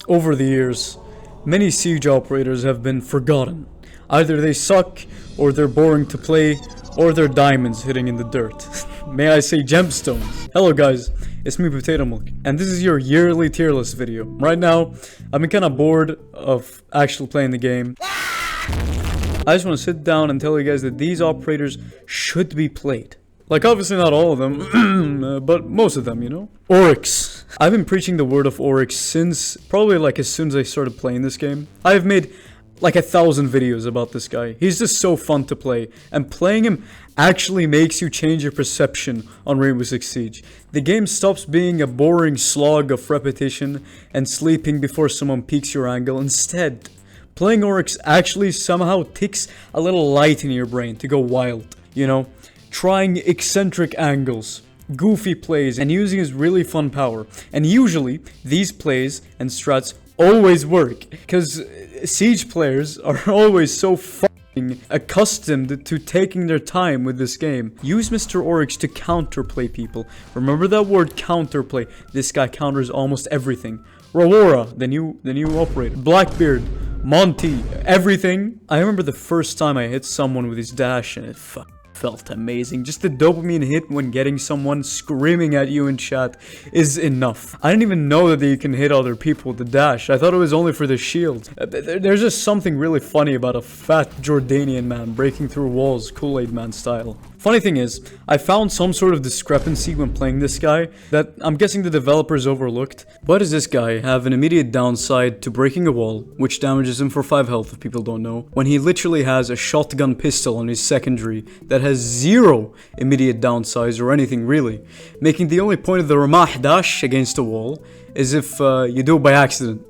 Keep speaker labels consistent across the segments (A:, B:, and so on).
A: Over the years, many siege operators have been forgotten. Either they suck, or they're boring to play, or they're diamonds hitting in the dirt. May I say gemstones? Hello guys, it's me Potato Milk, and this is your yearly tier list video. Right now, I've been kinda bored of actually playing the game. I just want to sit down and tell you guys that these operators should be played. Like, obviously not all of them, but most of them, you know? ORYX. I've been preaching the word of ORYX since, probably like as soon as I started playing this game. I've made like 1,000 videos about this guy. He's just so fun to play, and playing him actually makes you change your perception on Rainbow Six Siege. The game stops being a boring slog of repetition and sleeping before someone peeks your angle. Instead, playing ORYX actually somehow ticks a little light in your brain to go wild, you know? Trying eccentric angles, goofy plays, and using his really fun power. And usually, these plays and strats always work, because Siege players are always so fucking accustomed to taking their time with this game. Use Mr. ORYX to counterplay people. Remember that word, counterplay. This guy counters almost everything. Aurora, the new operator. Blackbeard, Monty, everything. I remember the first time I hit someone with his dash, and it felt amazing. Just the dopamine hit when getting someone screaming at you in chat is enough. I didn't even know that you can hit other people with the dash. I thought it was only for the shield. There's just something really funny about a fat Jordanian man breaking through walls, Kool-Aid Man style. Funny thing is, I found some sort of discrepancy when playing this guy that I'm guessing the developers overlooked. Why does this guy have an immediate downside to breaking a wall, which damages him for 5 health if people don't know, when he literally has a shotgun pistol on his secondary that has 0 immediate downsides or anything really, making the only point of the Ramah dash against a wall is if you do it by accident.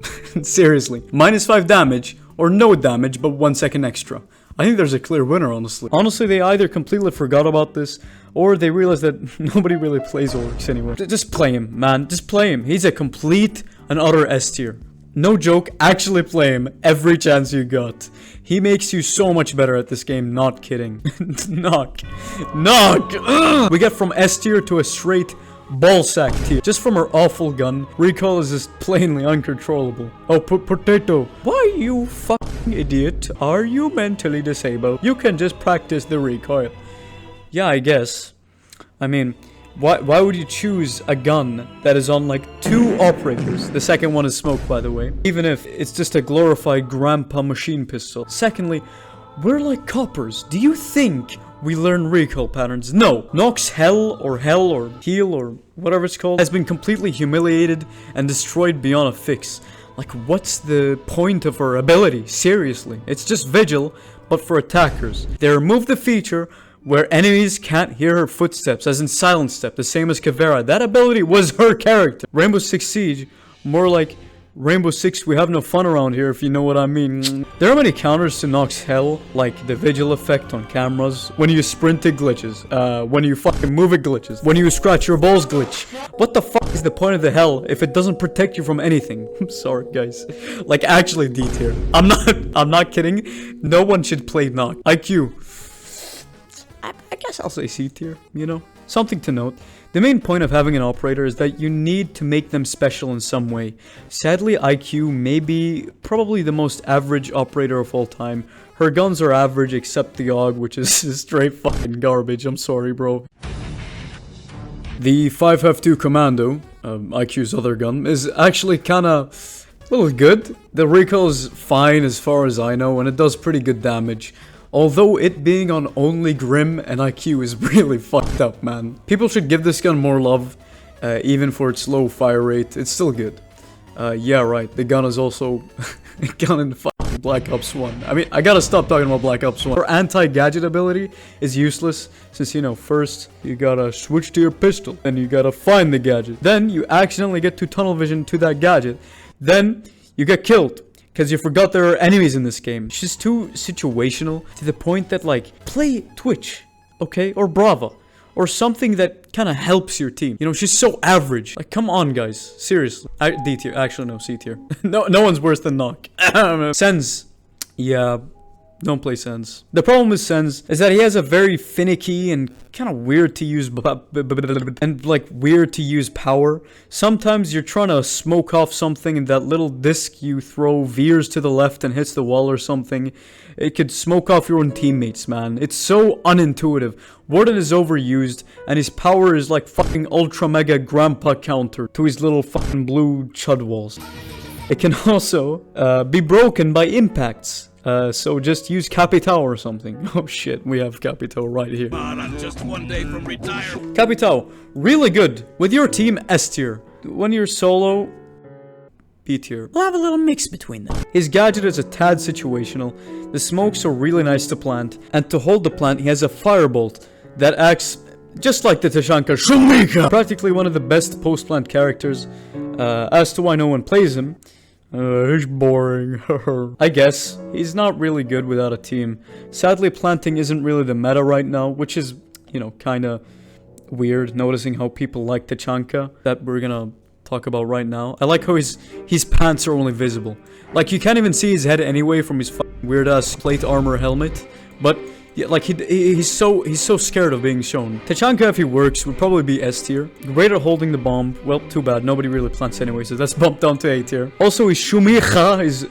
A: Seriously. -5 damage, or no damage but 1 second extra. I think there's a clear winner, honestly. Honestly, they either completely forgot about this, or they realized that nobody really plays ORYX anymore. Just play him, man. Just play him. He's a complete and utter S tier. No joke, actually play him every chance you got. He makes you so much better at this game, not kidding. NOKK. NOKK! We get from S tier to a straight ballsack tier. Just from her awful gun, recoil is just plainly uncontrollable. Oh, Potato. Why, you fucking idiot? Are you mentally disabled? You can just practice the recoil. Yeah, I guess. I mean, why would you choose a gun that is on like 2 operators? The second one is smoke, by the way. Even if it's just a glorified grandpa machine pistol. Secondly, we're like coppers. Do you think we learn recoil patterns? No. NOKK's hell or heal or whatever it's called has been completely humiliated and destroyed beyond a fix. Like, what's the point of her ability? Seriously. It's just vigil, but for attackers. They removed the feature where enemies can't hear her footsteps, as in Silent Step, the same as Caveira. That ability was her character. Rainbow Six Siege, more like Rainbow Six, we have no fun around here, if you know what I mean. There are many counters to NOKK's hell, like the vigil effect on cameras. When you sprint, it glitches. When you fucking move, it glitches. When you scratch your balls, glitch. What the fuck is the point of the hell if it doesn't protect you from anything? I'm sorry, guys. Like, actually, D tier. I'm not kidding. No one should play NOKK. IQ. I guess I'll say C tier, you know? Something to note. The main point of having an operator is that you need to make them special in some way. Sadly, IQ may be probably the most average operator of all time. Her guns are average except the AUG, which is straight fucking garbage. I'm sorry, bro. The 5F2 Commando, IQ's other gun, is actually kinda a little good. The recoil is fine as far as I know, and it does pretty good damage. Although it being on only Grim and IQ is really fucked up, man. People should give this gun more love, even for its low fire rate. It's still good. Yeah, right. The gun is also a gun in fucking Black Ops 1. I mean, I gotta stop talking about Black Ops 1. Her anti-gadget ability is useless, since, you know, first you gotta switch to your pistol, then you gotta find the gadget. Then you accidentally get to tunnel vision to that gadget. Then you get killed. Because you forgot there are enemies in this game. She's too situational to the point that, like, play Twitch, okay? Or Brava. Or something that kind of helps your team. You know, she's so average. Like, come on, guys. Seriously. D tier. Actually, no, C tier. No one's worse than NOKK. SENS. Yeah. Don't play Sens. The problem with Sens is that he has a very finicky and kind of weird to use weird to use power. Sometimes you're trying to smoke off something and that little disc you throw veers to the left and hits the wall or something. It could smoke off your own teammates, man. It's so unintuitive. Warden is overused and his power is like fucking ultra mega grandpa counter to his little fucking blue chud walls. It can also be broken by impacts. So just use CAPITAO or something. Oh shit, we have CAPITAO right here.
B: I'm just one day from retire.
A: CAPITAO, really good. With your team, S tier. When you're solo, B tier.
C: We'll have a little mix between them.
A: His gadget is a tad situational. The smokes are really nice to plant. And to hold the plant, he has a firebolt that acts just like the TACHANKA Shumika. Practically one of the best post-plant characters. As to why no one plays him. He's boring. I guess. He's not really good without a team. Sadly, planting isn't really the meta right now, which is, you know, kinda weird, noticing how people like Tachanka, that we're gonna talk about right now. I like how his pants are only visible. Like, you can't even see his head anyway from his weird-ass plate armor helmet, but yeah, like he's so scared of being shown. Tachanka, if he works, would probably be S tier. Great at holding the bomb. Well, too bad. Nobody really plants anyway, so that's bumped down to A tier. Also, his Shumicha is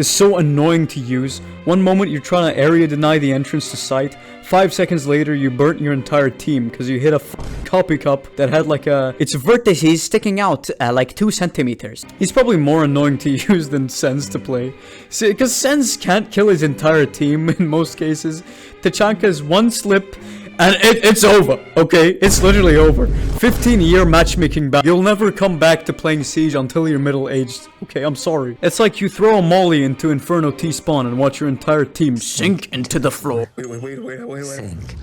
A: so annoying to use. One moment you're trying to area deny the entrance to site. 5 seconds later, you burnt your entire team because you hit a coffee cup that had like its vertices sticking out like 2 centimeters. He's probably more annoying to use than Sens to play. See, because Sens can't kill his entire team in most cases. Tachanka's one slip and it's over, okay? It's literally over. 15-year matchmaking ban. You'll never come back to playing Siege until you're middle-aged. Okay, I'm sorry. It's like you throw a molly into Inferno T-spawn and watch your entire team sink into the floor.
B: Wait.
C: Sink.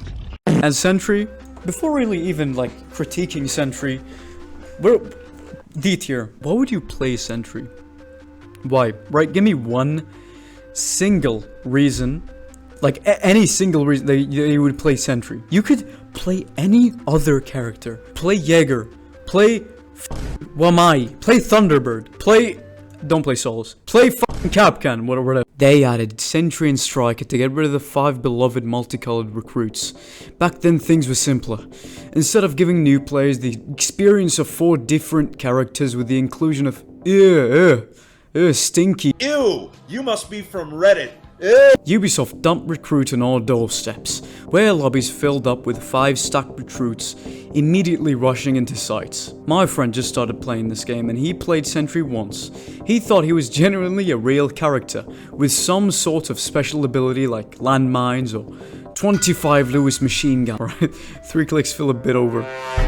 A: And Sentry, before really even like critiquing Sentry, we're D tier. Why would you play Sentry? Why? Right, give me one single reason. Like, any single reason that you would play Sentry. You could play any other character. Play Jaeger. Play WAMAI. Play Thunderbird. Play... Don't play Solis. Play fucking KAPKAN. Whatever. They added Sentry and Striker to get rid of the 5 beloved multicolored recruits. Back then, things were simpler. Instead of giving new players the experience of 4 different characters with the inclusion of... stinky...
D: Ew! You must be from Reddit.
A: Ubisoft dumped recruits on all doorsteps, where lobbies filled up with 5 stacked recruits, immediately rushing into sites. My friend just started playing this game and he played Sentry once. He thought he was genuinely a real character, with some sort of special ability like landmines or 25 Lewis machine gun, right? 3 clicks feel a bit over.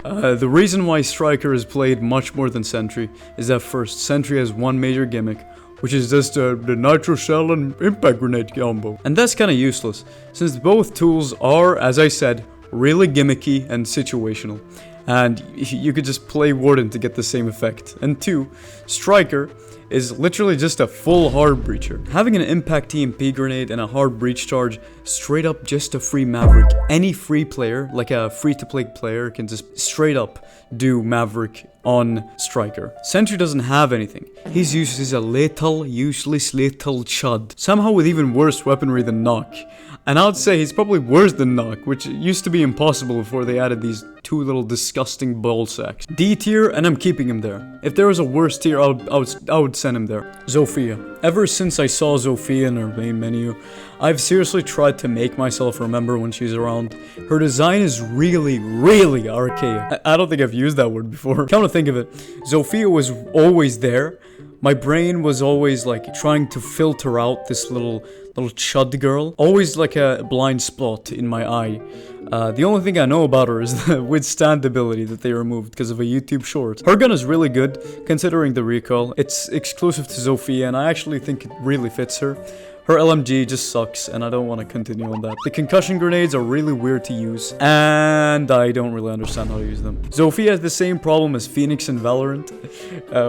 A: The reason why Striker is played much more than Sentry is that first, Sentry has one major gimmick, which is just the nitro shell and impact grenade combo. And that's kinda useless, since both tools are, as I said, really gimmicky and situational. And you could just play Warden to get the same effect. And 2, Striker is literally just a full hard breacher. Having an impact TMP grenade and a hard breach charge, straight up just a free Maverick. Any free player, like a free-to-play player, can just straight up do Maverick on Striker. Sentry doesn't have anything. His use is a little, useless little chud. Somehow with even worse weaponry than NOKK. And I would say he's probably worse than NOKK, which used to be impossible before they added these 2 little disgusting ball sacks. D tier, and I'm keeping him there. If there was a worse tier, I would send him there. ZOFIA. Ever since I saw ZOFIA in her main menu, I've seriously tried to make myself remember when she's around. Her design is really, really archaic. I don't think I've used that word before. Come to think of it, ZOFIA was always there. My brain was always like trying to filter out this little chud girl. Always like a blind spot in my eye. The only thing I know about her is the withstand ability that they removed because of a YouTube short. Her gun is really good, considering the recoil. It's exclusive to ZOFIA, and I actually think it really fits her. Her LMG just sucks, and I don't want to continue on that. The concussion grenades are really weird to use, and I don't really understand how to use them. ZOFIA has the same problem as Phoenix in Valorant,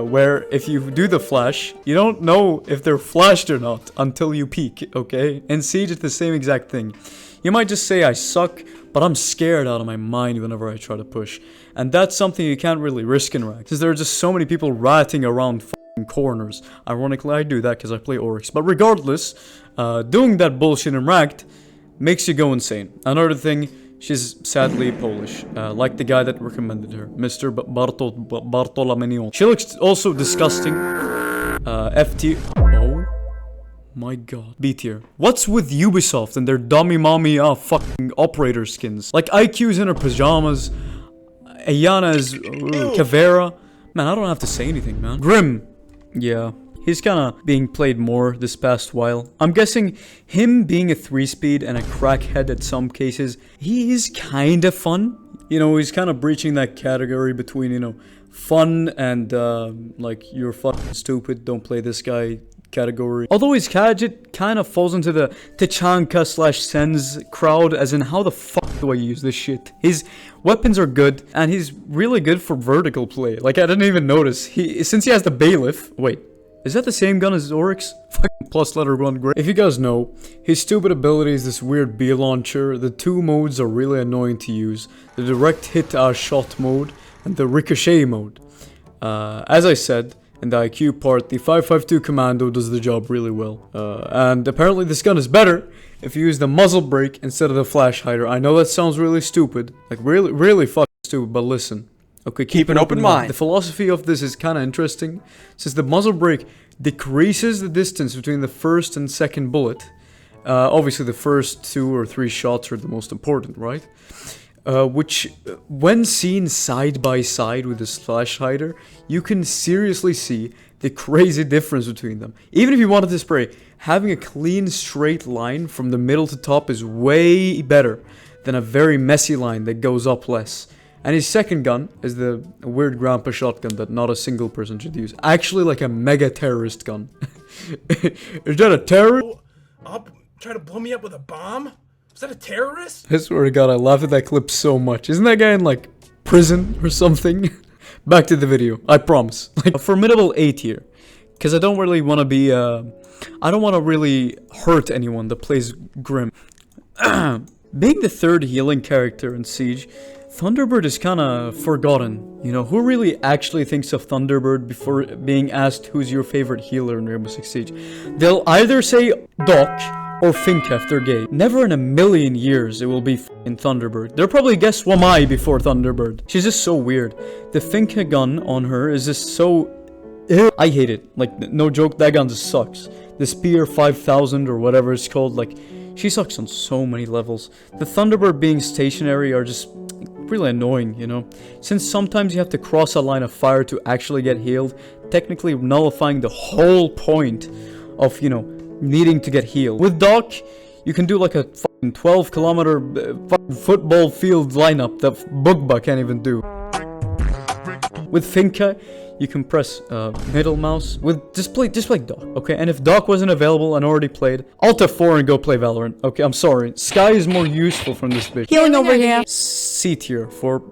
A: where if you do the flash, you don't know if they're flashed or not until you peek, okay? In Siege, it's the same exact thing. You might just say I suck, but I'm scared out of my mind whenever I try to push. And that's something you can't really risk in rank, since there are just so many people ratting around corners. Ironically, I do that because I play ORYX. But regardless, doing that bullshit in ranked makes you go insane. Another thing, she's sadly Polish, like the guy that recommended her, Mr. Bartolomeo. She looks also disgusting. F tier. Oh my god. B tier. What's with Ubisoft and their dummy mommy fucking operator skins? Like IQ's in her pajamas, Ayana is Caveira. Man, I don't have to say anything, man. Grim. Yeah. He's kinda being played more this past while. I'm guessing him being a 3-speed and a crackhead at some cases, he is kinda fun. You know, he's kinda breaching that category between, you know, fun and, like, you're fucking stupid, don't play this guy category. Although his gadget kinda falls into the TACHANKA / SENS crowd, as in how the fuck do I use this shit? His weapons are good, and he's really good for vertical play. Like, I didn't even notice. Since he has the bailiff. Wait. Is that the same gun as ORYX? Fucking plus letter 1 great. If you guys know, his stupid ability is this weird B launcher. The 2 modes are really annoying to use. The direct hit shot mode and the ricochet mode. As I said in the IQ part, the 552 commando does the job really well. And apparently this gun is better if you use the muzzle brake instead of the flash hider. I know that sounds really stupid. Like really fucking stupid, but listen. Okay, keep an open mind. The philosophy of this is kind of interesting, since the muzzle brake decreases the distance between the first and second bullet. Obviously, the first 2 or 3 shots are the most important, right? Which, when seen side by side with the flash hider, you can seriously see the crazy difference between them. Even if you wanted to spray, having a clean straight line from the middle to top is way better than a very messy line that goes up less. And his second gun is the weird grandpa shotgun that not a single person should use. Actually, like a mega terrorist gun. Is that a terrorist?
B: Try to blow me up with a bomb? Is that a terrorist?
A: I swear to God, I laughed at that clip so much. Isn't that guy in like prison or something? Back to the video, I promise. Like a formidable A tier. Because I don't really want to be, I don't want to really hurt anyone that plays Grim. Being the 3rd healing character in Siege, Thunderbird is kinda forgotten. You know, who really actually thinks of Thunderbird before being asked who's your favorite healer in Rainbow Six Siege? They'll either say Doc or Fink if they're gay. Never in a million years it will be f***ing Thunderbird. They'll probably guess WAMAI before Thunderbird. She's just so weird. The Finka gun on her is just so... I hate it. Like, no joke, that gun just sucks. The Spear 5000 or whatever it's called, like, she sucks on so many levels. The Thunderbird being stationary are just really annoying, you know? Since sometimes you have to cross a line of fire to actually get healed, technically nullifying the whole point of, you know, needing to get healed. With Doc, you can do like a fucking 12-kilometer football field lineup that Bugba can't even do. With Finka, you can press middle mouse. With just play Doc, okay? And if Doc wasn't available and already played, Alt F4 and go play Valorant. Okay, I'm sorry. Sky is more useful from this bitch.
C: Healing over here.
A: C tier for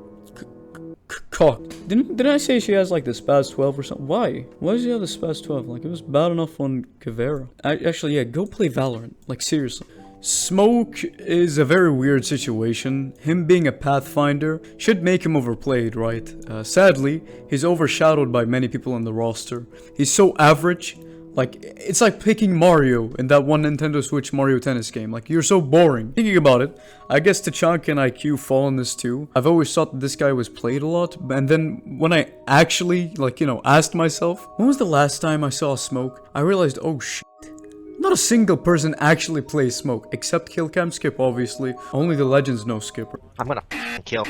A: cock. Didn't I say she has like the Spaz 12 or something? Why? Why does she have the Spaz 12? Like, it was bad enough on Caveira. Actually, yeah, go play Valorant. Like, seriously. Smoke is a very weird situation. Him being a Pathfinder should make him overplayed, right? Sadly, he's overshadowed by many people on the roster. He's so average. Like, it's like picking Mario in that one Nintendo Switch Mario Tennis game. Like, you're so boring. Thinking about it, I guess TACHANKA and IQ fall in this too. I've always thought that this guy was played a lot. And then when I actually, like, you know, asked myself, when was the last time I saw Smoke? I realized, oh shit. Not a single person actually plays Smoke, except Killcam Skip, obviously. Only the legends know Skipper.
E: I'm gonna kill.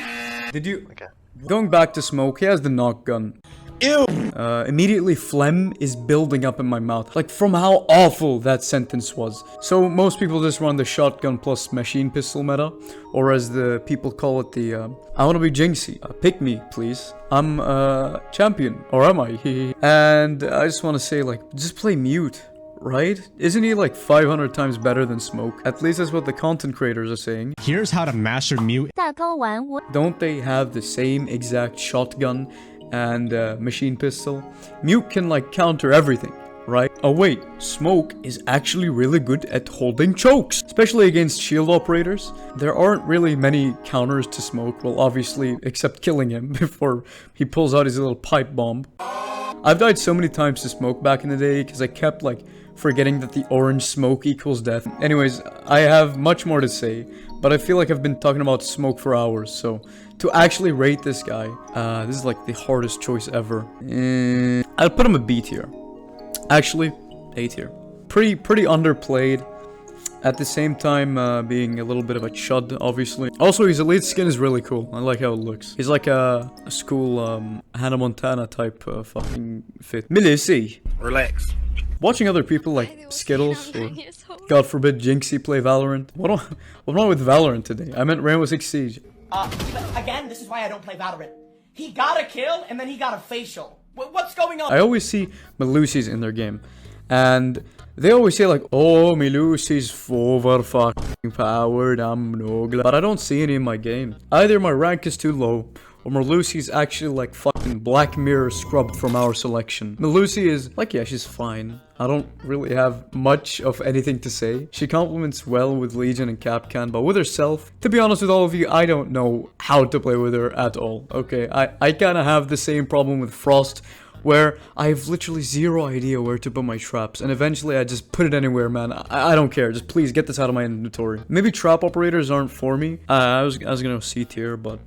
A: Did you...
E: Okay.
A: Going back to Smoke, he has the NOKK gun.
D: Ew!
A: Immediately phlegm is building up in my mouth. Like, from how awful that sentence was. So, most people just run the shotgun plus machine pistol meta. Or as the people call it, the, I wanna be Jinxie. Pick me, please. I'm, champion. Or am I? And I just wanna say, like, just play mute. Right? Isn't he like 500 times better than Smoke? At least that's what the content creators are saying.
F: Here's how to master mute.
A: Don't they have the same exact shotgun and machine pistol? Mute can like counter everything, right? Oh wait, Smoke is actually really good at holding chokes, especially against shield operators. There aren't really many counters to Smoke, well obviously except killing him before he pulls out his little pipe bomb. I've died so many times to smoke back in the day because I kept like forgetting that the orange smoke equals death. Anyways, I have much more to say, but I feel like I've been talking about smoke for hours, so to actually rate this guy, this is like the hardest choice ever. I'll put him a B tier. Actually, A tier. Pretty underplayed. At the same time, being a little bit of a chud, obviously. Also, his elite skin is really cool. I like how it looks. He's like a school, Hannah Montana type fucking fit. MELUSI.
D: Relax.
A: Watching other people like Skittles or, God forbid, Jinxie play Valorant. What's wrong with Valorant today? I meant Rainbow Six Siege.
C: Again, this is why I don't play Valorant. He got a kill, and then he got a facial. What's going on?
A: I always see Melusis in their game. And they always say like, oh, MELUSI's fucking powered, I'm no glad. But I don't see any in my game. Either my rank is too low, or MELUSI's actually like fucking Black Mirror scrubbed from our selection. MELUSI is like, yeah, she's fine. I don't really have much of anything to say. She complements well with Legion and KAPKAN, but with herself, to be honest with all of you, I don't know how to play with her at all. Okay, I kind of have the same problem with Frost, where I have literally zero idea where to put my traps, and eventually I just put it anywhere, man. I don't care, just please get this out of my inventory. Maybe trap operators aren't for me. I was gonna go C tier, but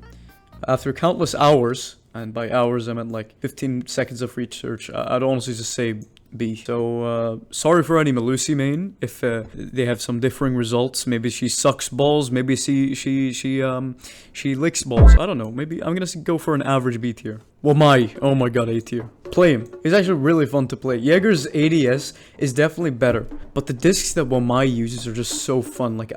A: after countless hours, and by hours I meant like 15 seconds of research, I'd honestly just say B. So, sorry for any MELUSI main if they have some differing results. Maybe she sucks balls, maybe she licks balls. I don't know, maybe I'm gonna go for an average B tier. WAMAI, oh my god, A tier. Play him. He's actually really fun to play. Jaeger's ADS is definitely better, but the discs that WAMAI uses are just so fun. Like,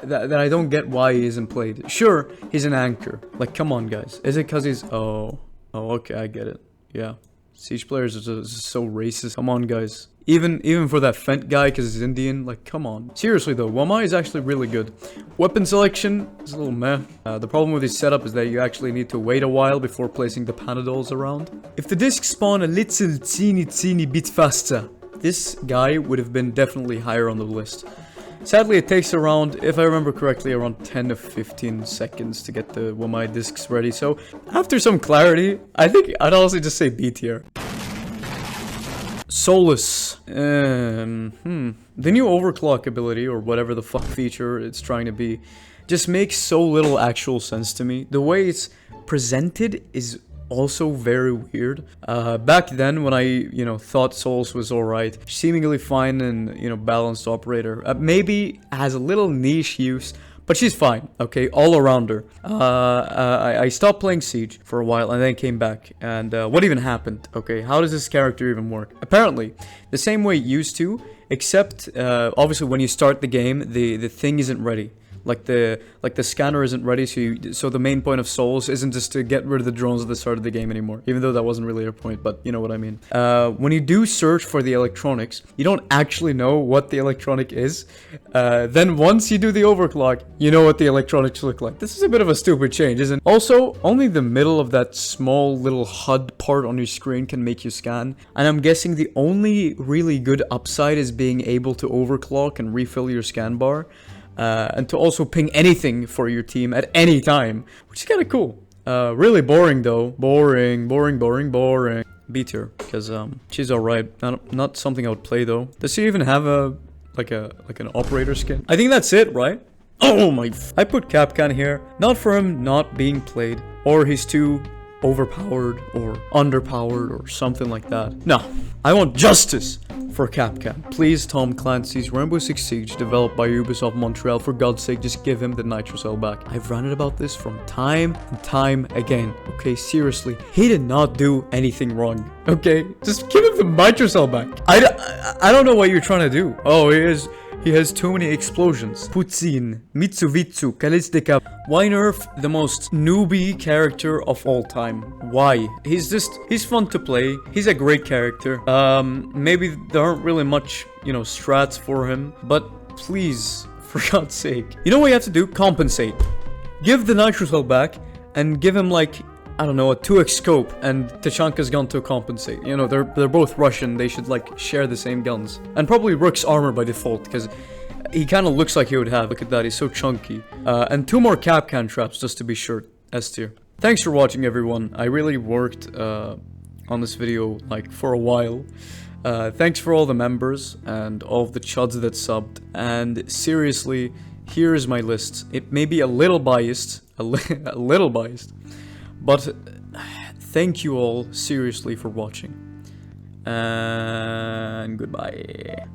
A: that I don't get why he isn't played. Sure, he's an anchor. Like, come on, guys. Is it because he's... Oh, okay, I get it. Yeah. Siege players are just so racist. Come on, guys. Even for that Fent guy, because he's Indian, like, come on. Seriously, though, WAMAI is actually really good. Weapon selection is a little meh. The problem with his setup is that you actually need to wait a while before placing the Panadols around. If the discs spawn a little teeny bit faster, this guy would have been definitely higher on the list. Sadly, it takes around, if I remember correctly, around 10 to 15 seconds to get the WAMAI discs ready. So, after some clarity, I think I'd honestly just say B tier. SOLIS. The new overclock ability, or whatever the fuck feature it's trying to be, just makes so little actual sense to me. The way it's presented is also very weird. Back then when I, thought SOLIS was alright, seemingly fine and, balanced operator, maybe has a little niche use, but she's fine, okay, all around her. I stopped playing Siege for a while and then came back, and what even happened, okay? How does this character even work? Apparently, the same way it used to, except, obviously when you start the game, the thing isn't ready. Like the scanner isn't ready, so the main point of Souls isn't just to get rid of the drones at the start of the game anymore. Even though that wasn't really your point, but you know what I mean. When you do search for the electronics, you don't actually know what the electronic is. Then once you do the overclock, you know what the electronics look like. This is a bit of a stupid change, isn't it? Also, only the middle of that small little HUD part on your screen can make you scan. And I'm guessing the only really good upside is being able to overclock and refill your scan bar. And to also ping anything for your team at any time, which is kind of cool. Really boring though. Boring. B tier, because she's alright. Not something I would play though. Does she even have like an operator skin? I think that's it, right? Oh my! I put KAPKAN here, not for him not being played, or he's too overpowered or underpowered or something like that. No, I want justice for KAPKAN. Please, Tom Clancy's Rainbow Six Siege, developed by Ubisoft Montreal, for God's sake, just give him the nitro cell back. I've ranted about this from time and time again. Okay, seriously, he did not do anything wrong. Okay, just give him the nitro cell back. I don't know what you're trying to do. Oh, he has too many explosions. Putin, Mitsuvitsu, Kalisteka. Why nerf the most newbie character of all time? Why? He's fun to play. He's a great character. Maybe there aren't really much, strats for him. But please, for God's sake. You know what you have to do? Compensate. Give the nitro cell back and give him like, I don't know, a 2x scope, and TACHANKA's gun to compensate. They're both Russian, they should like share the same guns. And probably Rook's armor by default, because he kind of looks like he would have. Look at that, he's so chunky. And 2 more KAPKAN traps just to be sure. S tier. Thanks for watching, everyone. I really worked on this video like for a while. Thanks for all the members and all of the chuds that subbed. And seriously, here is my list. It may be a little biased, a little biased, but thank you all seriously for watching. And goodbye.